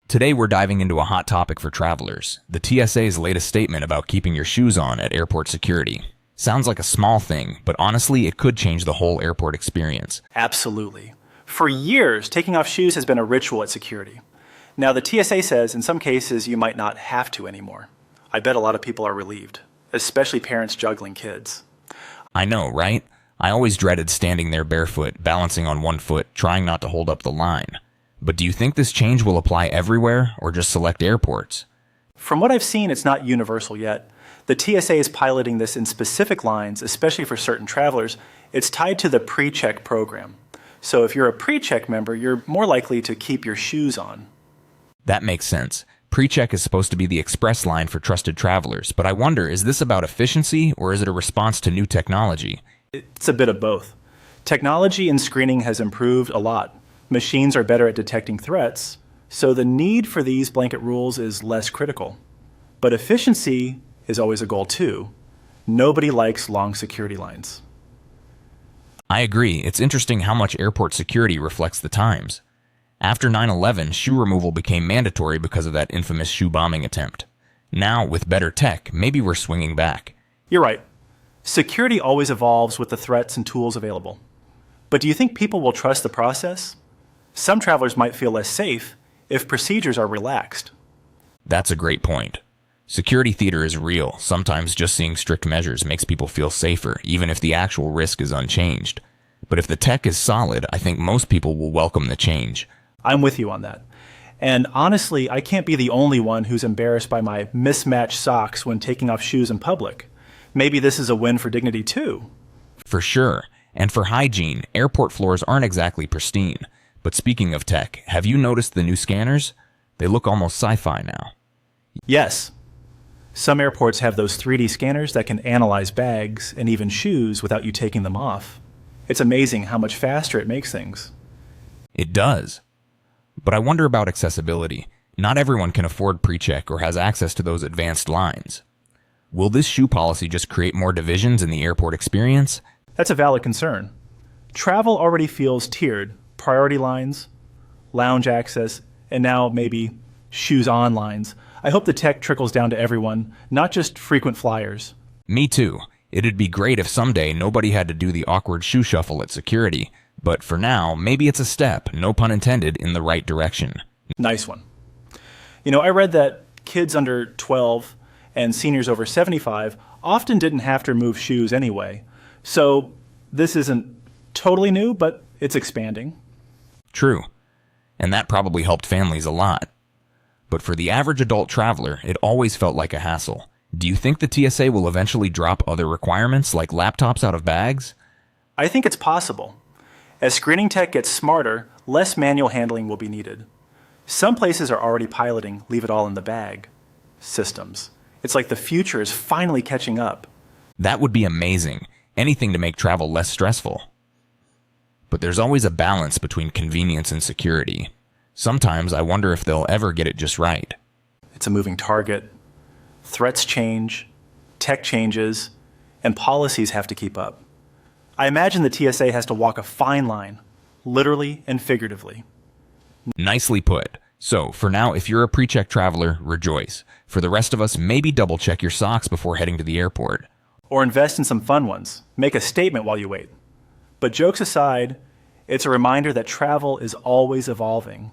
Today we're diving into a hot topic for travelers, the TSA's latest statement about keeping your shoes on at airport security. Sounds like a small thing, but honestly it could change the whole airport experience. Absolutely. For years, taking off shoes has been a ritual at security. Now the TSA says in some cases you might not have to anymore. I bet a lot of people are relieved, especially parents juggling kids. I know, right? I always dreaded standing there barefoot, balancing on one foot, trying not to hold up the line. But do you think this change will apply everywhere or just select airports? From what I've seen, it's not universal yet. The TSA is piloting this in specific lines, especially for certain travelers. It's tied to the pre-check program. So if you're a pre-check member, you're more likely to keep your shoes on. That makes sense. Pre-check is supposed to be the express line for trusted travelers, but I wonder, is this about efficiency or is it a response to new technology? It's a bit of both. Technology in screening has improved a lot. Machines are better at detecting threats, so the need for these blanket rules is less critical. But efficiency is always a goal too. Nobody likes long security lines. I agree. It's interesting how much airport security reflects the times. After 9/11, shoe removal became mandatory because of that infamous shoe bombing attempt. Now, with better tech, maybe we're swinging back. You're right. Security always evolves with the threats and tools available. But do you think people will trust the process? Some travelers might feel less safe if procedures are relaxed. That's a great point. Security theater is real. Sometimes just seeing strict measures makes people feel safer, even if the actual risk is unchanged. But if the tech is solid, I think most people will welcome the change. I'm with you on that. And honestly, I can't be the only one who's embarrassed by my mismatched socks when taking off shoes in public. Maybe this is a win for dignity too. For sure. And for hygiene, airport floors aren't exactly pristine. But speaking of tech, have you noticed the new scanners? They look almost sci-fi now. Yes. Some airports have those 3D scanners that can analyze bags and even shoes without you taking them off. It's amazing how much faster it makes things. It does. But I wonder about accessibility. Not everyone can afford pre-check or has access to those advanced lines. Will this shoe policy just create more divisions in the airport experience? That's a valid concern. Travel already feels tiered. Priority lines, lounge access, and now maybe shoes on lines. I hope the tech trickles down to everyone, not just frequent flyers. Me too. It'd be great if someday nobody had to do the awkward shoe shuffle at security. But for now, maybe it's a step, no pun intended, in the right direction. Nice one. You know, I read that kids under 12 and seniors over 75 often didn't have to remove shoes anyway. So this isn't totally new, but it's expanding. True. And that probably helped families a lot. But for the average adult traveler, it always felt like a hassle. Do you think the TSA will eventually drop other requirements like laptops out of bags? I think it's possible. As screening tech gets smarter, less manual handling will be needed. Some places are already piloting leave it all in the bag systems. It's like the future is finally catching up. That would be amazing. Anything to make travel less stressful. But there's always a balance between convenience and security. Sometimes I wonder if they'll ever get it just right. It's a moving target. Threats change, tech changes, and policies have to keep up. I imagine the TSA has to walk a fine line, literally and figuratively. Nicely put. So, for now, if you're a pre-check traveler, rejoice. For the rest of us, maybe double-check your socks before heading to the airport. Or invest in some fun ones. Make a statement while you wait. But jokes aside, it's a reminder that travel is always evolving.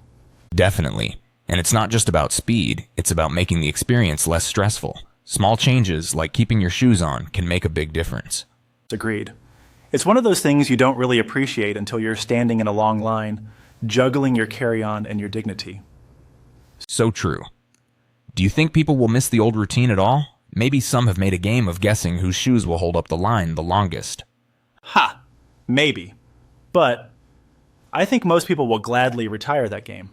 Definitely. And it's not just about speed, it's about making the experience less stressful. Small changes, like keeping your shoes on, can make a big difference. Agreed. It's one of those things you don't really appreciate until you're standing in a long line, juggling your carry-on and your dignity. So true. Do you think people will miss the old routine at all? Maybe some have made a game of guessing whose shoes will hold up the line the longest. Ha! Maybe. But I think most people will gladly retire that game.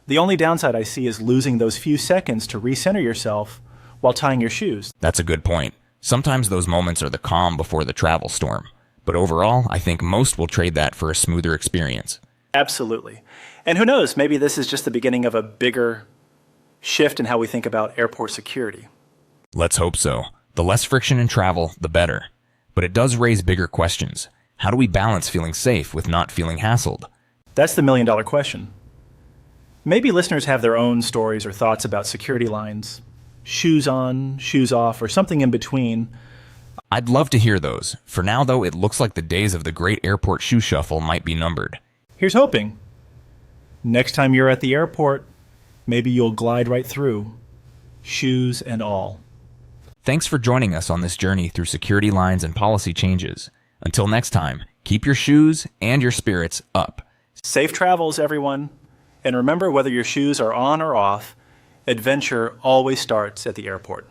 The only downside I see is losing those few seconds to recenter yourself while tying your shoes. That's a good point. Sometimes those moments are the calm before the travel storm. But overall, I think most will trade that for a smoother experience. Absolutely. And who knows, maybe this is just the beginning of a bigger shift in how we think about airport security. Let's hope so. The less friction in travel, the better. But it does raise bigger questions. How do we balance feeling safe with not feeling hassled? That's the million-dollar question. Maybe listeners have their own stories or thoughts about security lines, shoes on, shoes off, or something in between. I'd love to hear those. For now, though, it looks like the days of the great airport shoe shuffle might be numbered. Here's hoping. Next time you're at the airport, maybe you'll glide right through, shoes and all. Thanks for joining us on this journey through security lines and policy changes. Until next time, keep your shoes and your spirits up. Safe travels, everyone. And remember, whether your shoes are on or off, adventure always starts at the airport.